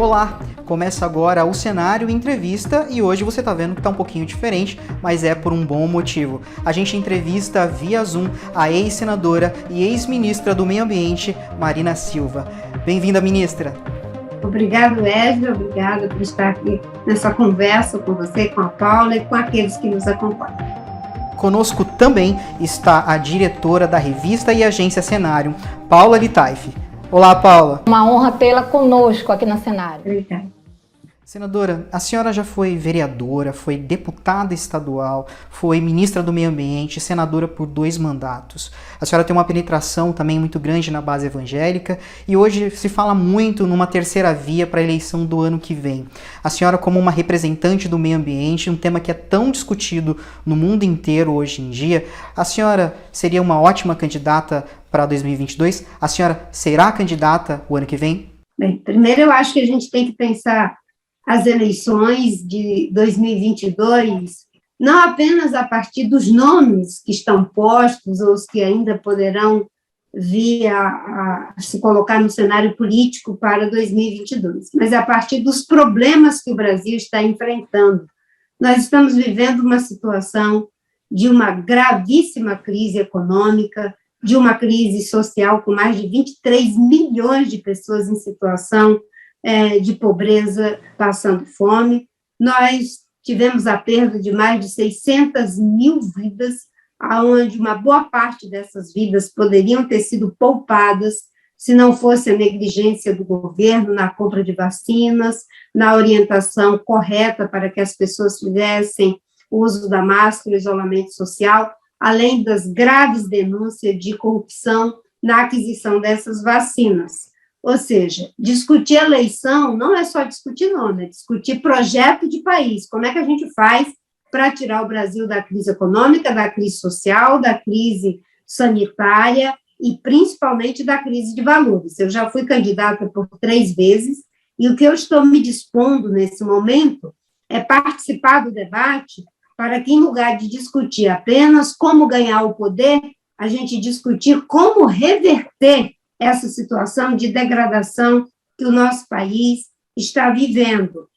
Olá! Começa agora o Cenário Entrevista e hoje você tá vendo que tá um pouquinho diferente, mas é por um bom motivo. A gente entrevista via Zoom a ex-senadora e ex-ministra do Meio Ambiente, Marina Silva. Bem-vinda, ministra! Obrigado, Wesley, obrigada por estar aqui nessa conversa com você, com a Paula e com aqueles que nos acompanham. Conosco também está a diretora da revista e agência Cenário, Paula Litaif. Olá, Paula. Uma honra tê-la conosco aqui na Cenário. Obrigada. Senadora, a senhora já foi vereadora, foi deputada estadual, foi ministra do Meio Ambiente, senadora por 2 mandatos. A senhora tem uma penetração também muito grande na base evangélica e hoje se fala muito numa terceira via para a eleição do ano que vem. A senhora, como uma representante do meio ambiente, um tema que é tão discutido no mundo inteiro hoje em dia, a senhora seria uma ótima candidata para 2022? A senhora será candidata o ano que vem? Bem, primeiro eu acho que a gente tem que pensar as eleições de 2022, não apenas a partir dos nomes que estão postos ou os que ainda poderão vir a se colocar no cenário político para 2022, mas a partir dos problemas que o Brasil está enfrentando. Nós estamos vivendo uma situação de uma gravíssima crise econômica, de uma crise social com mais de 23 milhões de pessoas em situação de pobreza, passando fome. Nós tivemos a perda de mais de 600 mil vidas, onde uma boa parte dessas vidas poderiam ter sido poupadas se não fosse a negligência do governo na compra de vacinas, na orientação correta para que as pessoas fizessem o uso da máscara, o isolamento social, além das graves denúncias de corrupção na aquisição dessas vacinas. Ou seja, discutir eleição não é só discutir nome, é discutir projeto de país. Como é que a gente faz para tirar o Brasil da crise econômica, da crise social, da crise sanitária e, principalmente, da crise de valores. Eu já fui candidata por 3 vezes e o que eu estou me dispondo nesse momento é participar do debate para que, em lugar de discutir apenas como ganhar o poder, a gente discutir como reverter essa situação de degradação que o nosso país está vivendo.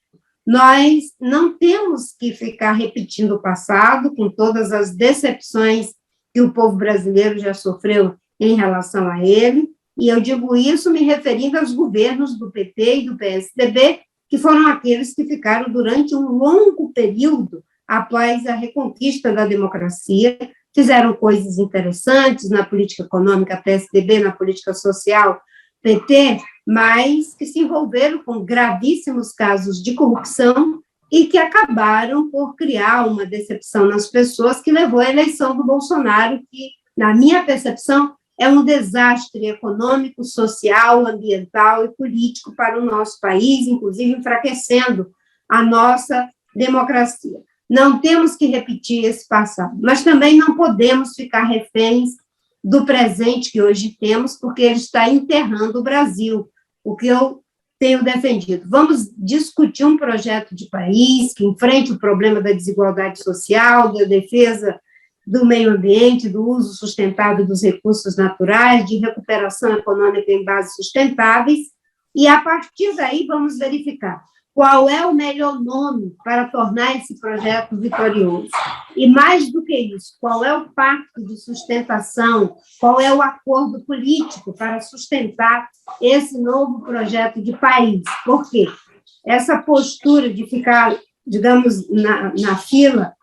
Nós não temos que ficar repetindo o passado, com todas as decepções que o povo brasileiro já sofreu em relação a ele, e eu digo isso me referindo aos governos do PT e do PSDB, que foram aqueles que ficaram durante um longo período após a reconquista da democracia, fizeram coisas interessantes na política econômica PSDB, na política social PT, mas que se envolveram com gravíssimos casos de corrupção e que acabaram por criar uma decepção nas pessoas que levou à eleição do Bolsonaro, que, na minha percepção, é um desastre econômico, social, ambiental e político para o nosso país, inclusive enfraquecendo a nossa democracia. Não temos que repetir esse passado, mas também não podemos ficar reféns do presente que hoje temos, porque ele está enterrando o Brasil, o que eu tenho defendido. Vamos discutir um projeto de país que enfrente o problema da desigualdade social, da defesa do meio ambiente, do uso sustentável dos recursos naturais, de recuperação econômica em bases sustentáveis, e, a partir daí, vamos verificar qual é o melhor nome para tornar esse projeto vitorioso. E, mais do que isso, qual é o pacto de sustentação, qual é o acordo político para sustentar esse novo projeto de país. Por quê? Essa postura de ficar, digamos, na fila,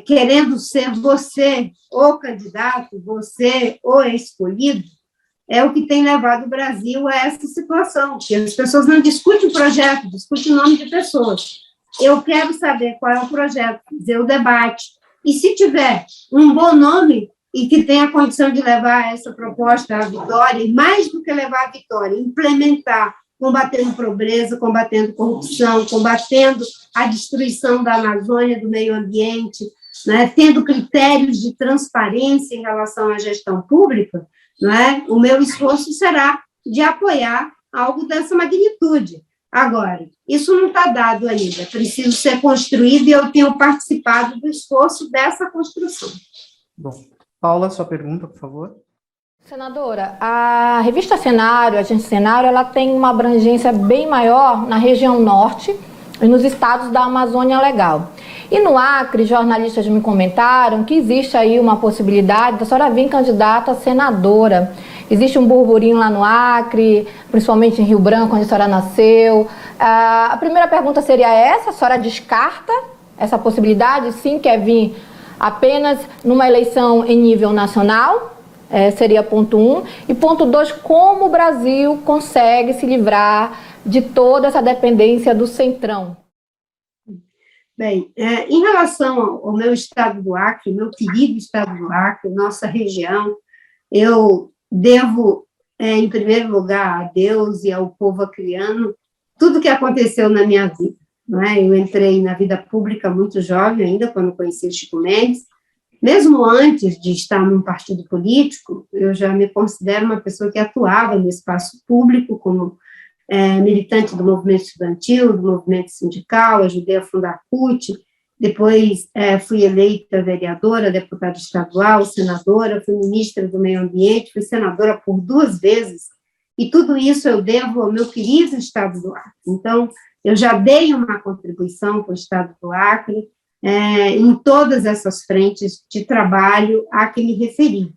querendo ser você o candidato, você o escolhido, é o que tem levado o Brasil a essa situação, que as pessoas não discutem o projeto, discutem o nome de pessoas. Eu quero saber qual é o projeto, fazer o debate, e se tiver um bom nome e que tenha condição de levar essa proposta à vitória, e mais do que levar à vitória, implementar, combatendo pobreza, combatendo corrupção, combatendo a destruição da Amazônia, do meio ambiente, né, tendo critérios de transparência em relação à gestão pública, o meu esforço será de apoiar algo dessa magnitude. Agora, isso não está dado ainda, preciso ser construído e eu tenho participado do esforço dessa construção. Bom, Paula, sua pergunta, por favor. Senadora, a revista Cenário, a agência Cenário, ela tem uma abrangência bem maior na região norte e nos estados da Amazônia Legal. E no Acre, jornalistas me comentaram que existe aí uma possibilidade da senhora vir candidata a senadora. Existe um burburinho lá no Acre, principalmente em Rio Branco, onde a senhora nasceu. A primeira pergunta seria essa: a senhora descarta essa possibilidade? Sim, quer vir apenas numa eleição em nível nacional? Seria ponto 1. E ponto 2, como o Brasil consegue se livrar de toda essa dependência do Centrão? Bem, em relação ao meu estado do Acre, meu querido estado do Acre, nossa região, eu devo, em primeiro lugar, a Deus e ao povo acreano, tudo que aconteceu na minha vida. Não é? Eu entrei na vida pública muito jovem ainda, quando conheci o Chico Mendes. Mesmo antes de estar num partido político, eu já me considero uma pessoa que atuava no espaço público como militante do movimento estudantil, do movimento sindical, ajudei a fundar a CUT, depois fui eleita vereadora, deputada estadual, senadora, fui ministra do Meio Ambiente, fui senadora por 2 vezes, e tudo isso eu devo ao meu querido estado do Acre. Então, eu já dei uma contribuição para o estado do Acre, em todas essas frentes de trabalho a que me referi.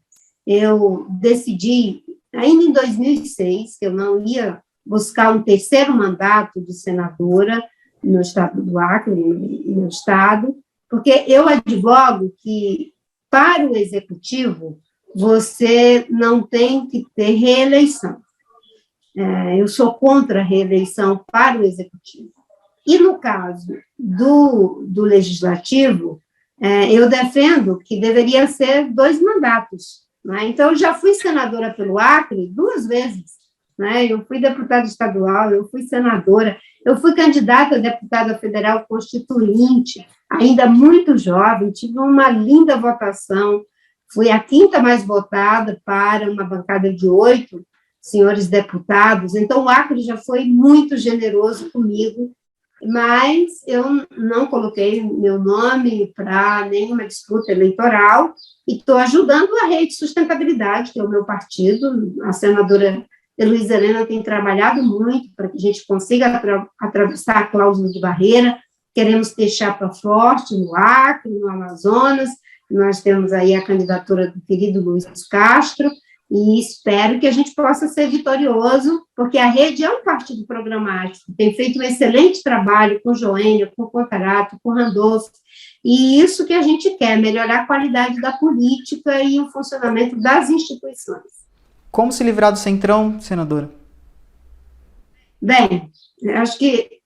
Eu decidi, ainda em 2006, que eu não ia buscar um 3º mandato de senadora no estado do Acre, no meu estado, porque eu advogo que, para o executivo, você não tem que ter reeleição. Eu sou contra a reeleição para o executivo. E, no caso do legislativo, eu defendo que deveria ser 2 mandatos. Né? Então, eu já fui senadora pelo Acre 2 vezes. Né? Eu fui deputada estadual, eu fui senadora, eu fui candidata a deputada federal constituinte, ainda muito jovem, tive uma linda votação, fui a 5ª mais votada para uma bancada de 8 senhores deputados, então o Acre já foi muito generoso comigo, mas eu não coloquei meu nome para nenhuma disputa eleitoral e estou ajudando a Rede Sustentabilidade, que é o meu partido. A senadora Heloísa Helena tem trabalhado muito para que a gente consiga atravessar a cláusula de barreira. Queremos ter chapa forte no Acre, no Amazonas. Nós temos aí a candidatura do querido Luiz Castro, e espero que a gente possa ser vitorioso, porque a Rede é um partido programático, tem feito um excelente trabalho com Joênia, com Contarato, com Randolph, e isso que a gente quer, melhorar a qualidade da política e o funcionamento das instituições. Como se livrar do Centrão, senadora? Bem, acho que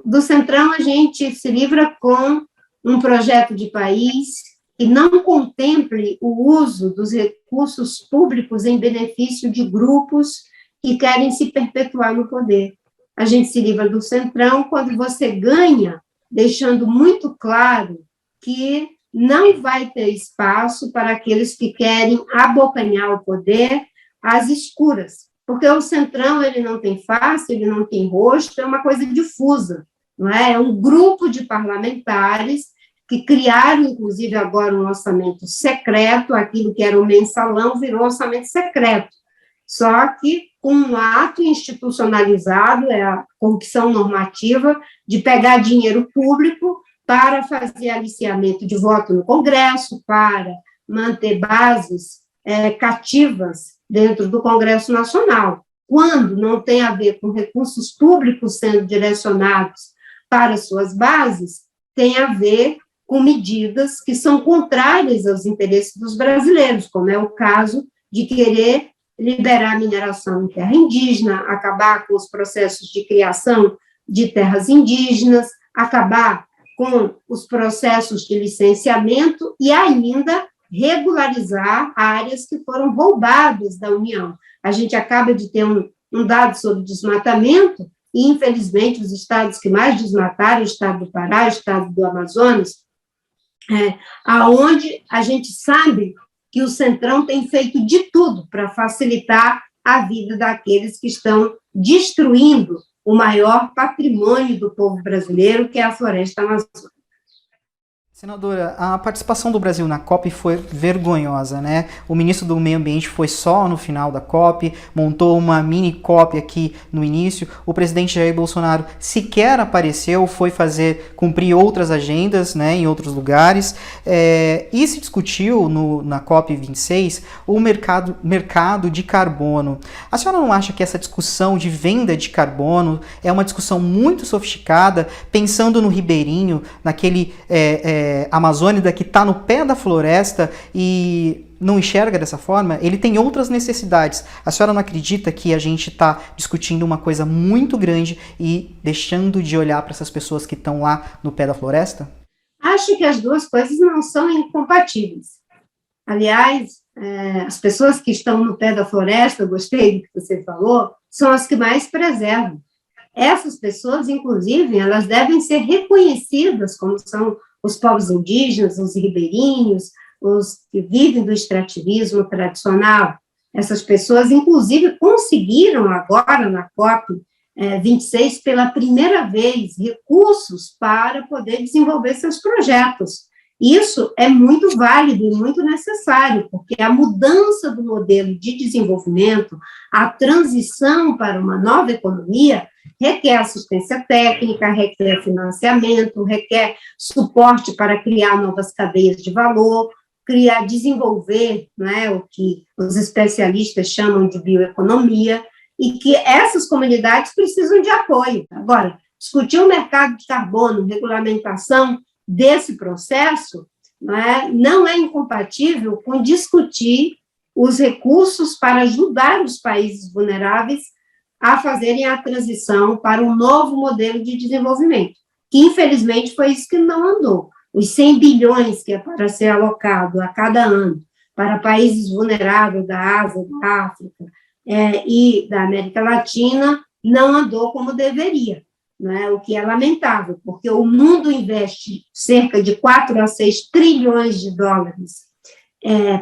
do Centrão a gente se livra com um projeto de país que não contemple o uso dos recursos públicos em benefício de grupos que querem se perpetuar no poder. A gente se livra do Centrão quando você ganha, deixando muito claro que não vai ter espaço para aqueles que querem abocanhar o poder às escuras, porque o Centrão ele não tem face, ele não tem rosto, é uma coisa difusa, não é? É um grupo de parlamentares que criaram, inclusive, agora um orçamento secreto, aquilo que era o mensalão virou orçamento secreto, só que com um ato institucionalizado, é a corrupção normativa, de pegar dinheiro público para fazer aliciamento de voto no Congresso, para manter bases cativas dentro do Congresso Nacional. Quando não tem a ver com recursos públicos sendo direcionados para suas bases, tem a ver com medidas que são contrárias aos interesses dos brasileiros, como é o caso de querer liberar a mineração em terra indígena, acabar com os processos de criação de terras indígenas, acabar com os processos de licenciamento e ainda regularizar áreas que foram roubadas da União. A gente acaba de ter um dado sobre desmatamento e, infelizmente, os estados que mais desmataram, o estado do Pará, o estado do Amazonas, aonde a gente sabe que o Centrão tem feito de tudo para facilitar a vida daqueles que estão destruindo o maior patrimônio do povo brasileiro, que é a floresta amazônica. Senadora, a participação do Brasil na COP foi vergonhosa, né? O ministro do Meio Ambiente foi só no final da COP, montou uma mini COP aqui no início. O presidente Jair Bolsonaro sequer apareceu, foi cumprir outras agendas, né, em outros lugares. E se discutiu na COP 26 o mercado de carbono. A senhora não acha que essa discussão de venda de carbono é uma discussão muito sofisticada, pensando no ribeirinho, naquele amazônida que está no pé da floresta e não enxerga dessa forma? Ele tem outras necessidades. A senhora não acredita que a gente está discutindo uma coisa muito grande e deixando de olhar para essas pessoas que estão lá no pé da floresta? Acho que as duas coisas não são incompatíveis. Aliás, as pessoas que estão no pé da floresta, eu gostei do que você falou, são as que mais preservam. Essas pessoas, inclusive, elas devem ser reconhecidas como são os povos indígenas, os ribeirinhos, os que vivem do extrativismo tradicional. Essas pessoas, inclusive, conseguiram agora, na COP 26, pela primeira vez, recursos para poder desenvolver seus projetos. Isso é muito válido e muito necessário, porque a mudança do modelo de desenvolvimento, a transição para uma nova economia, requer assistência técnica, requer financiamento, requer suporte para criar novas cadeias de valor, desenvolver, né, o que os especialistas chamam de bioeconomia, e que essas comunidades precisam de apoio. Agora, discutir o mercado de carbono, regulamentação desse processo, não é incompatível com discutir os recursos para ajudar os países vulneráveis a fazerem a transição para um novo modelo de desenvolvimento, que, infelizmente, foi isso que não andou. Os 100 bilhões que é para ser alocado a cada ano para países vulneráveis da Ásia, da África e da América Latina não andou como deveria, o que é lamentável, porque o mundo investe cerca de 4 a 6 trilhões de dólares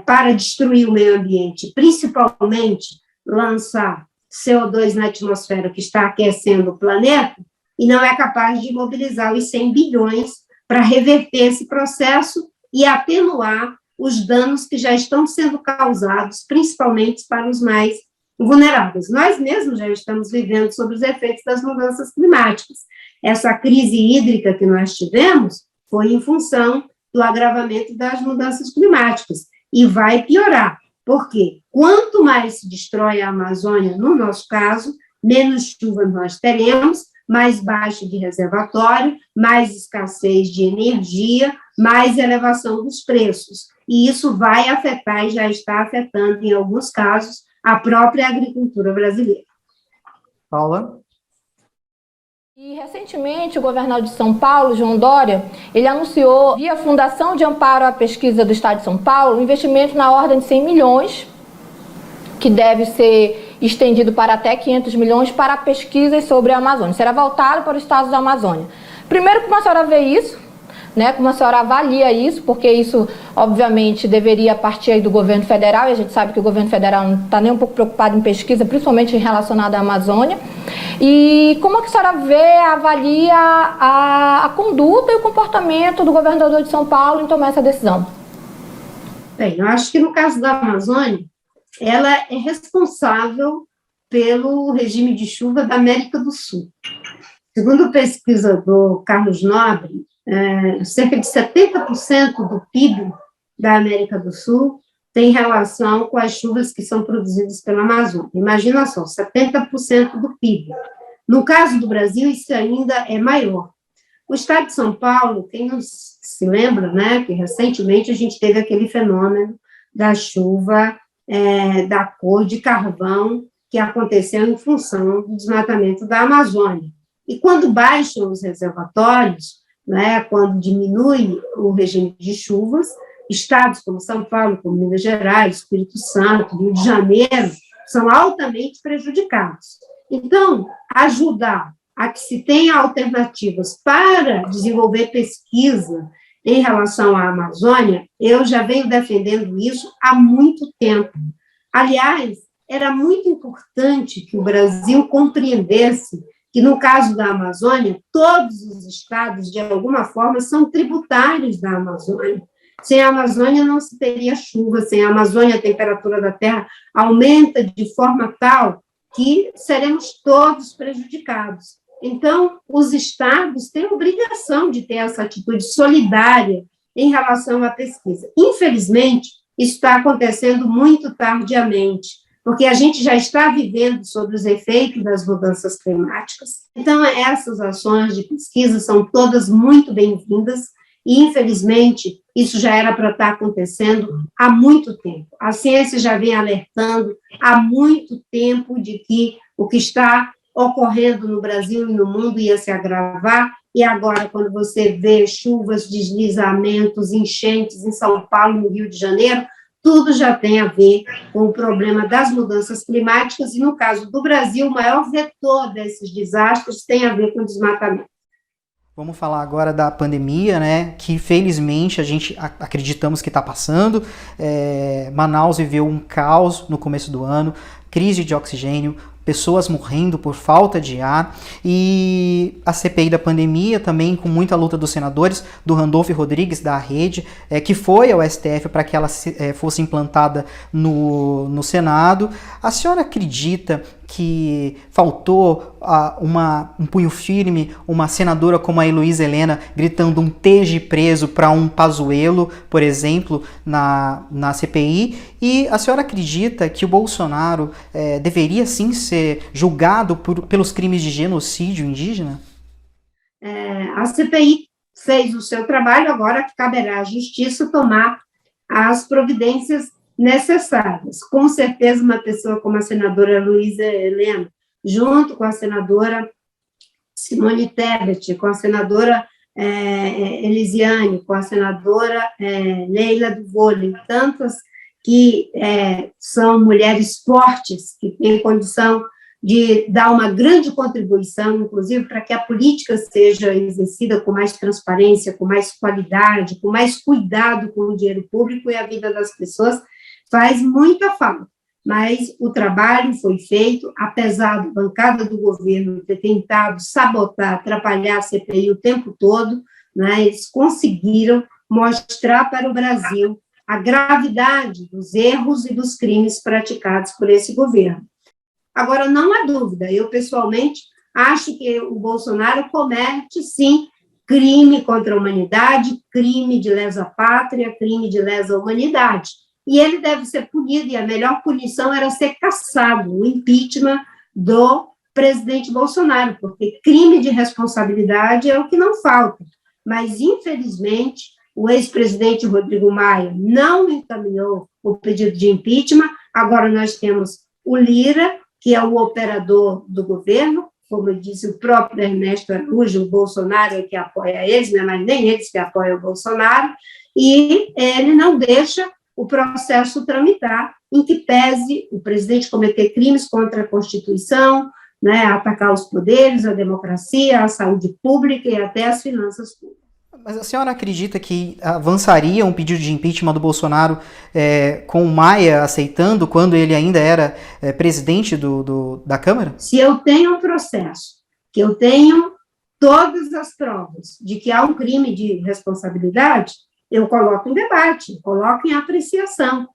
para destruir o meio ambiente, principalmente lançar CO2 na atmosfera, que está aquecendo o planeta, e não é capaz de mobilizar os 100 bilhões para reverter esse processo e atenuar os danos que já estão sendo causados, principalmente para os mais vulneráveis. Nós mesmos já estamos vivendo sobre os efeitos das mudanças climáticas. Essa crise hídrica que nós tivemos foi em função do agravamento das mudanças climáticas, e vai piorar. Por quê? Quanto mais se destrói a Amazônia, no nosso caso, menos chuva nós teremos, mais baixa de reservatório, mais escassez de energia, mais elevação dos preços. E isso vai afetar, e já está afetando, em alguns casos, a própria agricultura brasileira. Paula? E, recentemente, o governador de São Paulo, João Dória, ele anunciou, via Fundação de Amparo à Pesquisa do Estado de São Paulo, um investimento na ordem de 100 milhões, que deve ser estendido para até 500 milhões para pesquisas sobre a Amazônia. Será voltado para os estados da Amazônia. Primeiro, como a senhora vê isso? Como a senhora avalia isso? Porque isso, obviamente, deveria partir aí do governo federal, e a gente sabe que o governo federal não está nem um pouco preocupado em pesquisa, principalmente relacionada à Amazônia. E como a senhora avalia a conduta e o comportamento do governador de São Paulo em tomar essa decisão? Bem, eu acho que no caso da Amazônia, ela é responsável pelo regime de chuva da América do Sul. Segundo o pesquisador Carlos Nobre, cerca de 70% do PIB da América do Sul tem relação com as chuvas que são produzidas pela Amazônia. Imagina só, 70% do PIB. No caso do Brasil, isso ainda é maior. O estado de São Paulo, quem não se lembra, que recentemente a gente teve aquele fenômeno da chuva da cor de carvão que aconteceu em função do desmatamento da Amazônia. E quando baixam os reservatórios, quando diminui o regime de chuvas, estados como São Paulo, como Minas Gerais, Espírito Santo, Rio de Janeiro, são altamente prejudicados. Então, ajudar a que se tenha alternativas para desenvolver pesquisa em relação à Amazônia, eu já venho defendendo isso há muito tempo. Aliás, era muito importante que o Brasil compreendesse que, no caso da Amazônia, todos os estados, de alguma forma, são tributários da Amazônia. Sem a Amazônia não se teria chuva, sem a Amazônia a temperatura da Terra aumenta de forma tal que seremos todos prejudicados. Então, os estados têm a obrigação de ter essa atitude solidária em relação à pesquisa. Infelizmente, isso está acontecendo muito tardiamente, porque a gente já está vivendo sob os efeitos das mudanças climáticas. Então, essas ações de pesquisa são todas muito bem-vindas, e, infelizmente, isso já era para estar acontecendo há muito tempo. A ciência já vem alertando há muito tempo de que o que está ocorrendo no Brasil e no mundo ia se agravar, e agora, quando você vê chuvas, deslizamentos, enchentes em São Paulo, no Rio de Janeiro, tudo já tem a ver com o problema das mudanças climáticas, e, no caso do Brasil, o maior vetor desses desastres tem a ver com o desmatamento. Vamos falar agora da pandemia, né, que felizmente a gente acreditamos que está passando. Manaus viveu um caos no começo do ano, crise de oxigênio, pessoas morrendo por falta de ar, e a CPI da pandemia também com muita luta dos senadores, do Randolfo Rodrigues, da Rede, que foi ao STF para que ela fosse implantada no Senado. A senhora acredita que faltou um punho firme, uma senadora como a Heloísa Helena gritando um esteja preso para um Pazuello, por exemplo, na CPI? E a senhora acredita que o Bolsonaro deveria sim ser julgado pelos crimes de genocídio indígena? A CPI fez o seu trabalho, agora caberá à Justiça tomar as providências necessárias. Com certeza, uma pessoa como a senadora Heloísa Helena, junto com a senadora Simone Tebet, com a senadora Elisiane, com a senadora Leila do Vôlei, tantas que são mulheres fortes, que têm condição de dar uma grande contribuição, inclusive, para que a política seja exercida com mais transparência, com mais qualidade, com mais cuidado com o dinheiro público e a vida das pessoas, faz muita falta. Mas o trabalho foi feito, apesar da bancada do governo ter tentado sabotar, atrapalhar a CPI o tempo todo, né, eles conseguiram mostrar para o Brasil a gravidade dos erros e dos crimes praticados por esse governo. Agora, não há dúvida, eu pessoalmente acho que o Bolsonaro comete, sim, crime contra a humanidade, crime de lesa pátria, crime de lesa humanidade, e ele deve ser punido, e a melhor punição era ser cassado, o impeachment do presidente Bolsonaro, porque crime de responsabilidade é o que não falta, mas, infelizmente, o ex-presidente Rodrigo Maia não encaminhou o pedido de impeachment. Agora nós temos o Lira, que é o operador do governo, como disse o próprio Ernesto Araújo, o Bolsonaro é que apoia eles, né, mas nem eles que apoiam o Bolsonaro, e ele não deixa o processo tramitar, em que pese o presidente cometer crimes contra a Constituição, né, atacar os poderes, a democracia, a saúde pública e até as finanças públicas. Mas a senhora acredita que avançaria um pedido de impeachment do Bolsonaro com o Maia aceitando, quando ele ainda era presidente da Câmara? Se eu tenho um processo, que eu tenho todas as provas de que há um crime de responsabilidade, eu coloco em debate, coloco em apreciação.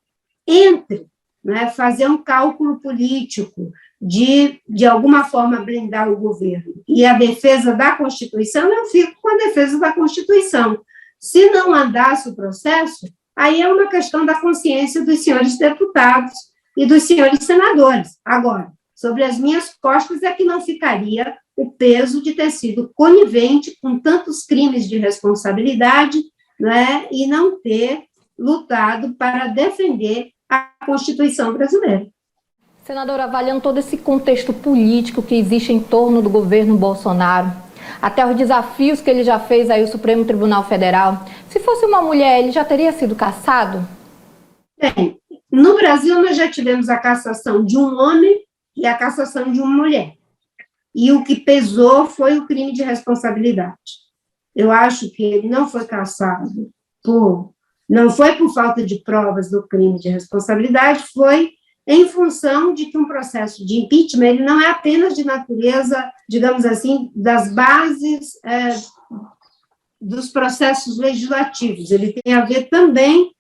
Entre, né, fazer um cálculo político de alguma forma, blindar o governo, e a defesa da Constituição, eu fico com a defesa da Constituição. Se não andasse o processo, aí é uma questão da consciência dos senhores deputados e dos senhores senadores. Agora, sobre as minhas costas é que não ficaria o peso de ter sido conivente com tantos crimes de responsabilidade, né, e não ter lutado para defender a Constituição brasileira. Senadora, avaliando todo esse contexto político que existe em torno do governo Bolsonaro, até os desafios que ele já fez aí ao Supremo Tribunal Federal, se fosse uma mulher, ele já teria sido cassado? Bem, no Brasil nós já tivemos a cassação de um homem e a cassação de uma mulher. E o que pesou foi o crime de responsabilidade. Eu acho que ele não foi cassado não foi por falta de provas do crime de responsabilidade, foi em função de que um processo de impeachment ele não é apenas de natureza, digamos assim, das bases dos processos legislativos, ele tem a ver também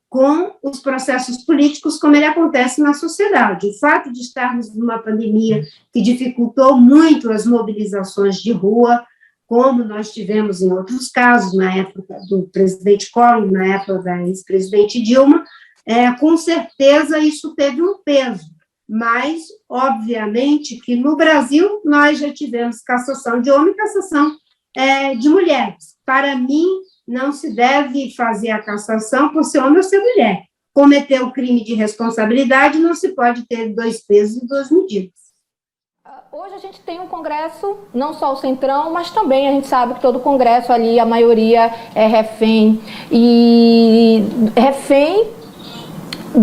com os processos políticos, como ele acontece na sociedade. O fato de estarmos numa pandemia que dificultou muito as mobilizações de rua, como nós tivemos em outros casos, na época do presidente Collor, na época da ex-presidente Dilma, com certeza isso teve um peso, mas, obviamente, que no Brasil nós já tivemos cassação de homem e cassação de mulheres. Para mim, não se deve fazer a cassação por ser homem ou ser mulher. Cometer o crime de responsabilidade, não se pode ter 2 pesos e 2 medidas. Hoje a gente tem um Congresso, não só o Centrão, mas também a gente sabe que todo o Congresso ali, a maioria é refém, e refém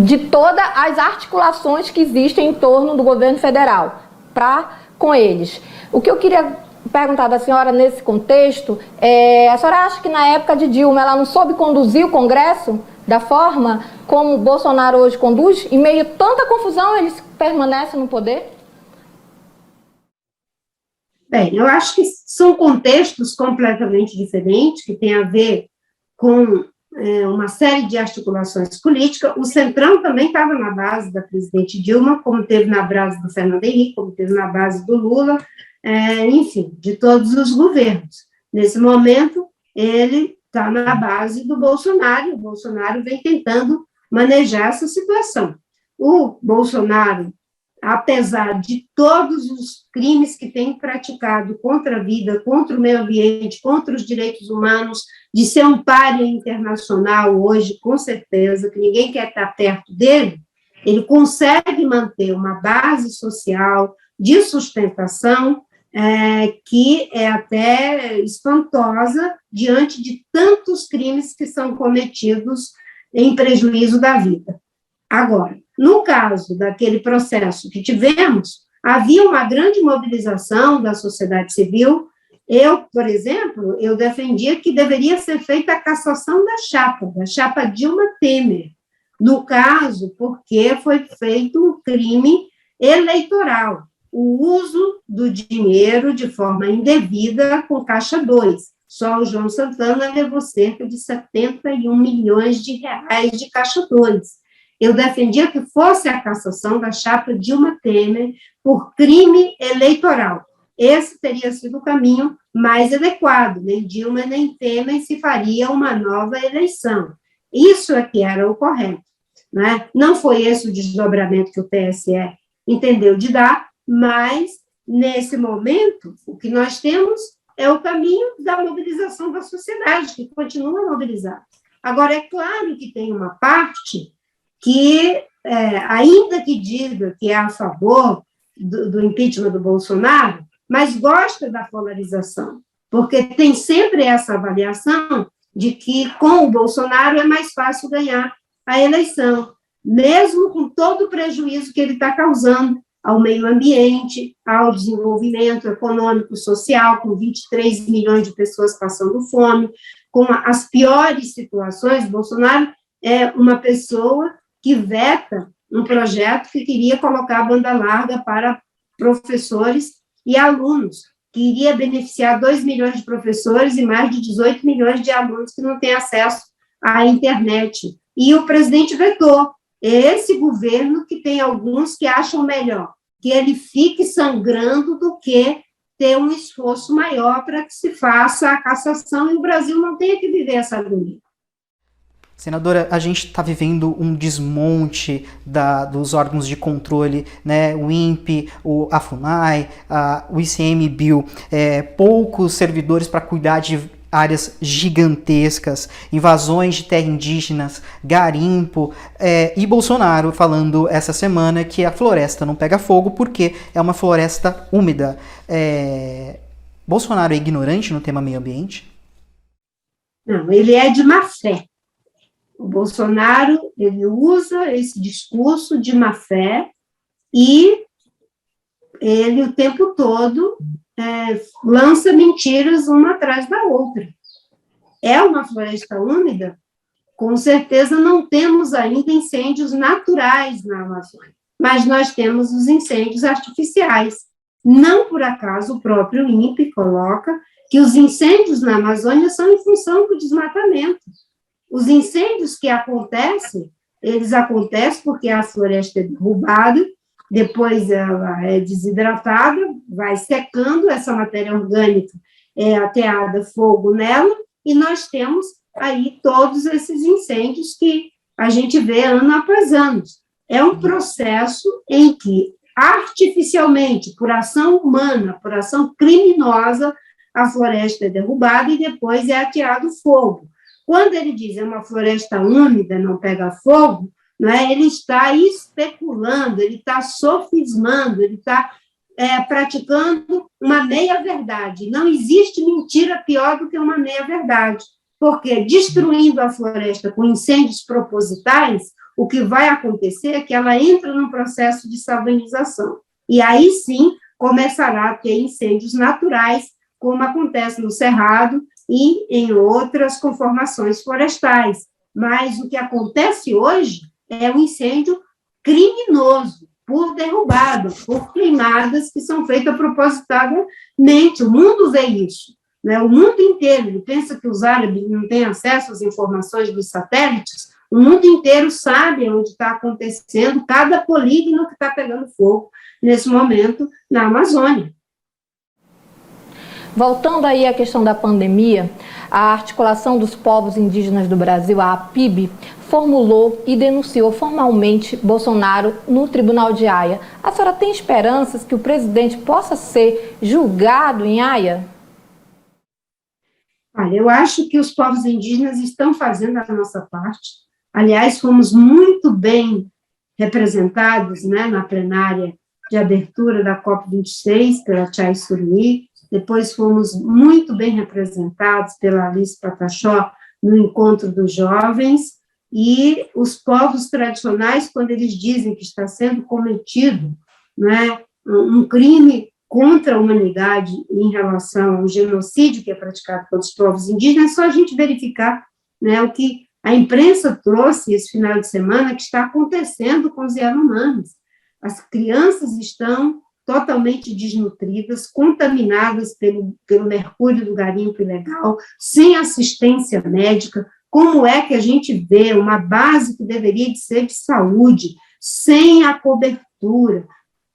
de todas as articulações que existem em torno do governo federal, com eles. O que eu queria perguntar da senhora nesse contexto, a senhora acha que na época de Dilma ela não soube conduzir o Congresso da forma como o Bolsonaro hoje conduz? Em meio a tanta confusão, eles permanecem no poder? Bem, eu acho que são contextos completamente diferentes, que têm a ver com uma série de articulações políticas. O Centrão também estava na base da presidente Dilma, como teve na base do Fernando Henrique, como teve na base do Lula, enfim, de todos os governos. Nesse momento, ele está na base do Bolsonaro, e o Bolsonaro vem tentando manejar essa situação. O Bolsonaro, apesar de todos os crimes que tem praticado contra a vida, contra o meio ambiente, contra os direitos humanos, de ser um pária internacional hoje, com certeza, que ninguém quer estar perto dele, ele consegue manter uma base social de sustentação que é até espantosa diante de tantos crimes que são cometidos em prejuízo da vida. Agora, no caso daquele processo que tivemos, havia uma grande mobilização da sociedade civil. Eu, por exemplo, eu defendia que deveria ser feita a cassação da chapa Dilma Temer, no caso, porque foi feito um crime eleitoral, o uso do dinheiro de forma indevida com Caixa 2. Só o João Santana levou cerca de 71 milhões de reais de Caixa 2. Eu defendia que fosse a cassação da chapa Dilma Temer por crime eleitoral. Esse teria sido o caminho mais adequado, nem Dilma nem Temer se faria uma nova eleição. Isso é que era o correto, né? Não foi esse o desdobramento que o TSE entendeu de dar, mas, nesse momento, o que nós temos é o caminho da mobilização da sociedade, que continua mobilizada. Agora, é claro que tem uma parte que, ainda que diga que é a favor do impeachment do Bolsonaro, mas gosta da polarização, porque tem sempre essa avaliação de que, com o Bolsonaro, é mais fácil ganhar a eleição, mesmo com todo o prejuízo que ele está causando ao meio ambiente, ao desenvolvimento econômico, social, com 23 milhões de pessoas passando fome, com as piores situações. Bolsonaro é uma pessoa que veta um projeto que queria colocar a banda larga para professores e alunos, que iria beneficiar 2 milhões de professores e mais de 18 milhões de alunos que não têm acesso à internet. E o presidente vetou. É esse governo que tem alguns que acham melhor que ele fique sangrando do que ter um esforço maior para que se faça a cassação e o Brasil não tenha que viver essa agonia. Senadora, a gente está vivendo um desmonte dos órgãos de controle, né? O INPE, a FUNAI, o ICMBio, poucos servidores para cuidar de áreas gigantescas, invasões de terra indígenas, garimpo, e Bolsonaro falando essa semana que a floresta não pega fogo porque é uma floresta úmida. Bolsonaro é ignorante no tema meio ambiente? Não, ele é de má fé. O Bolsonaro, ele usa esse discurso de má fé e ele, o tempo todo, lança mentiras uma atrás da outra. É uma floresta úmida? Com certeza não temos ainda incêndios naturais na Amazônia, mas nós temos os incêndios artificiais. Não por acaso o próprio INPE coloca que os incêndios na Amazônia são em função do desmatamento. Os incêndios que acontecem, eles acontecem porque a floresta é derrubada, depois ela é desidratada, vai secando, essa matéria orgânica é ateada fogo nela, e nós temos aí todos esses incêndios que a gente vê ano após ano. É um processo em que, artificialmente, por ação humana, por ação criminosa, a floresta é derrubada e depois é ateado fogo. Quando ele diz é uma floresta úmida, não pega fogo, né, ele está especulando, ele está sofismando, ele está praticando uma meia-verdade. Não existe mentira pior do que uma meia-verdade, porque destruindo a floresta com incêndios propositais, o que vai acontecer é que ela entra num processo de salinização. E aí sim começará a ter incêndios naturais, como acontece no Cerrado e em outras conformações florestais. Mas o que acontece hoje é um incêndio criminoso, por derrubada, por queimadas que são feitas propositadamente. O mundo vê isso, né? O mundo inteiro. Ele pensa que os árabes não têm acesso às informações dos satélites. O mundo inteiro sabe onde está acontecendo cada polígono que está pegando fogo nesse momento na Amazônia. Voltando aí à questão da pandemia, a Articulação dos Povos Indígenas do Brasil, a APIB, formulou e denunciou formalmente Bolsonaro no Tribunal de Haia. A senhora tem esperanças que o presidente possa ser julgado em Haia? Olha, eu acho que os povos indígenas estão fazendo a nossa parte. Aliás, fomos muito bem representados, né, na plenária de abertura da COP26 pela Chay Surui. Depois fomos muito bem representados pela Alice Pataxó no Encontro dos Jovens, e os povos tradicionais, quando eles dizem que está sendo cometido, né, um crime contra a humanidade em relação ao genocídio que é praticado pelos povos indígenas, é só a gente verificar, né, o que a imprensa trouxe esse final de semana que está acontecendo com os Yanomamis. As crianças estão totalmente desnutridas, contaminadas pelo mercúrio do garimpo ilegal, sem assistência médica. Como é que a gente vê uma base que deveria de ser de saúde, sem a cobertura,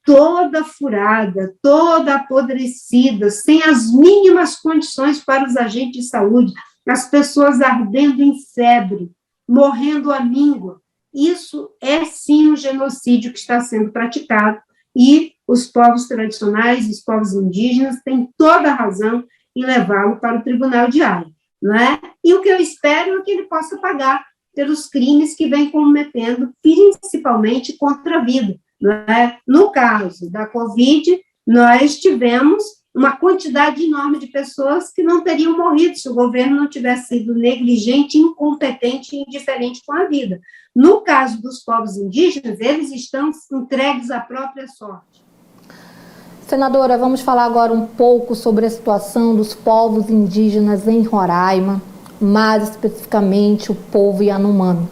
toda furada, toda apodrecida, sem as mínimas condições para os agentes de saúde, as pessoas ardendo em febre, morrendo à míngua? Isso é, sim, um genocídio que está sendo praticado, e os povos tradicionais, os povos indígenas, têm toda a razão em levá-lo para o Tribunal de Haia, não é? E o que eu espero é que ele possa pagar pelos crimes que vem cometendo, principalmente contra a vida, não é? No caso da Covid, nós tivemos uma quantidade enorme de pessoas que não teriam morrido se o governo não tivesse sido negligente, incompetente e indiferente com a vida. No caso dos povos indígenas, eles estão entregues à própria sorte. Senadora, vamos falar agora um pouco sobre a situação dos povos indígenas em Roraima, mais especificamente o povo Yanomami.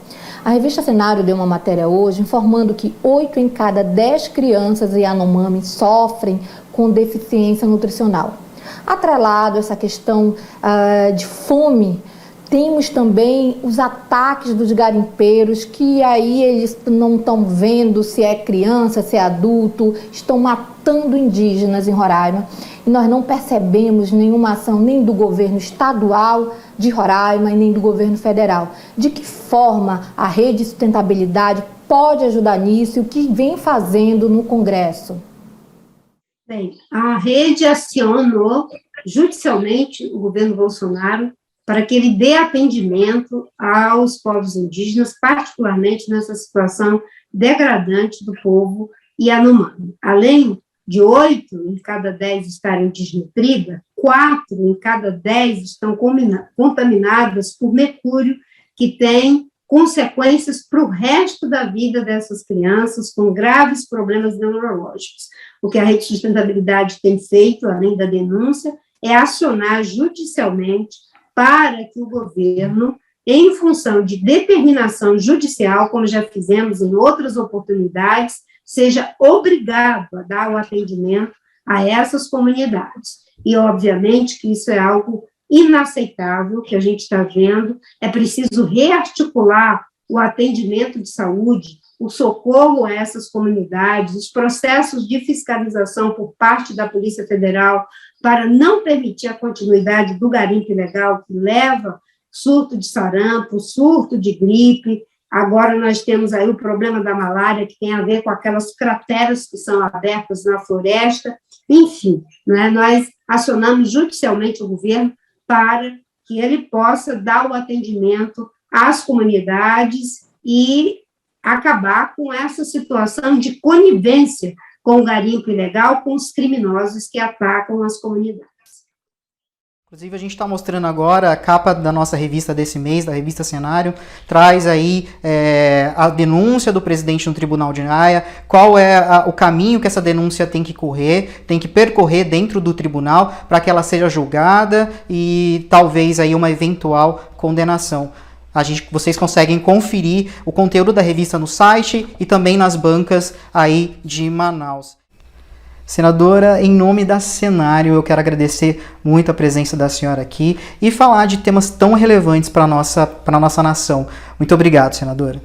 A revista Cenário deu uma matéria hoje informando que 8 em cada 10 crianças Yanomami sofrem com deficiência nutricional. Atrelado a essa questão de fome, temos também os ataques dos garimpeiros, que aí eles não estão vendo se é criança, se é adulto, estão matando indígenas em Roraima, e nós não percebemos nenhuma ação nem do governo estadual de Roraima e nem do governo federal. De que forma a Rede de Sustentabilidade pode ajudar nisso e o que vem fazendo no Congresso? Bem, a rede acionou judicialmente o governo Bolsonaro para que ele dê atendimento aos povos indígenas, particularmente nessa situação degradante do povo Yanomami. Além de 8 em cada 10 estarem desnutridas, 4 em cada 10 estão contaminadas por mercúrio, que tem consequências para o resto da vida dessas crianças, com graves problemas neurológicos. O que a Rede de Sustentabilidade tem feito, além da denúncia, é acionar judicialmente para que o governo, em função de determinação judicial, como já fizemos em outras oportunidades, seja obrigado a dar o atendimento a essas comunidades. E, obviamente, que isso é algo inaceitável que a gente está vendo. É preciso rearticular o atendimento de saúde, o socorro a essas comunidades, os processos de fiscalização por parte da Polícia Federal para não permitir a continuidade do garimpo ilegal que leva surto de sarampo, surto de gripe. Agora nós temos aí o problema da malária, que tem a ver com aquelas crateras que são abertas na floresta. Enfim, né, nós acionamos judicialmente o governo para que ele possa dar o atendimento às comunidades e acabar com essa situação de conivência com o garimpo ilegal, com os criminosos que atacam as comunidades. Inclusive, a gente está mostrando agora a capa da nossa revista desse mês, da revista Cenário, traz aí a denúncia do presidente no Tribunal de Haia, qual é o caminho que essa denúncia tem que percorrer dentro do tribunal para que ela seja julgada e talvez aí uma eventual condenação. Vocês conseguem conferir o conteúdo da revista no site e também nas bancas aí de Manaus. Senadora, em nome da Cenário, eu quero agradecer muito a presença da senhora aqui e falar de temas tão relevantes para a nossa nação. Muito obrigado, senadora.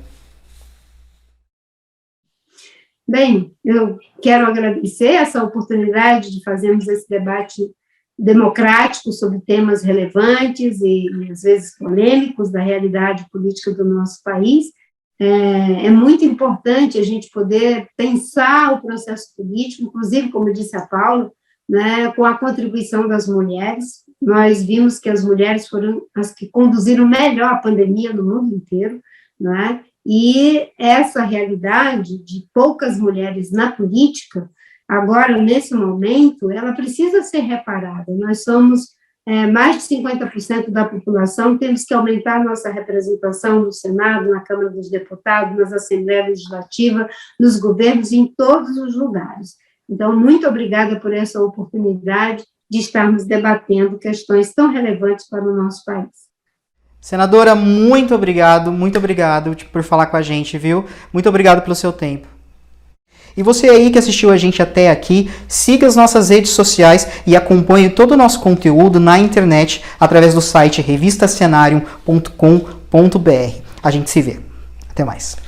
Bem, eu quero agradecer essa oportunidade de fazermos esse debate democrático sobre temas relevantes e às vezes polêmicos da realidade política do nosso país. É muito importante a gente poder pensar o processo político, inclusive, como disse a Paula, né, com a contribuição das mulheres. Nós vimos que as mulheres foram as que conduziram melhor a pandemia no mundo inteiro, né, e essa realidade de poucas mulheres na política, agora, nesse momento, ela precisa ser reparada. Nós somos mais de 50% da população, temos que aumentar nossa representação no Senado, na Câmara dos Deputados, nas Assembleias Legislativas, nos governos, em todos os lugares. Então, muito obrigada por essa oportunidade de estarmos debatendo questões tão relevantes para o nosso país. Senadora, muito obrigado por falar com a gente, viu? Muito obrigado pelo seu tempo. E você aí que assistiu a gente até aqui, siga as nossas redes sociais e acompanhe todo o nosso conteúdo na internet através do site revistacenarium.com.br. A gente se vê. Até mais.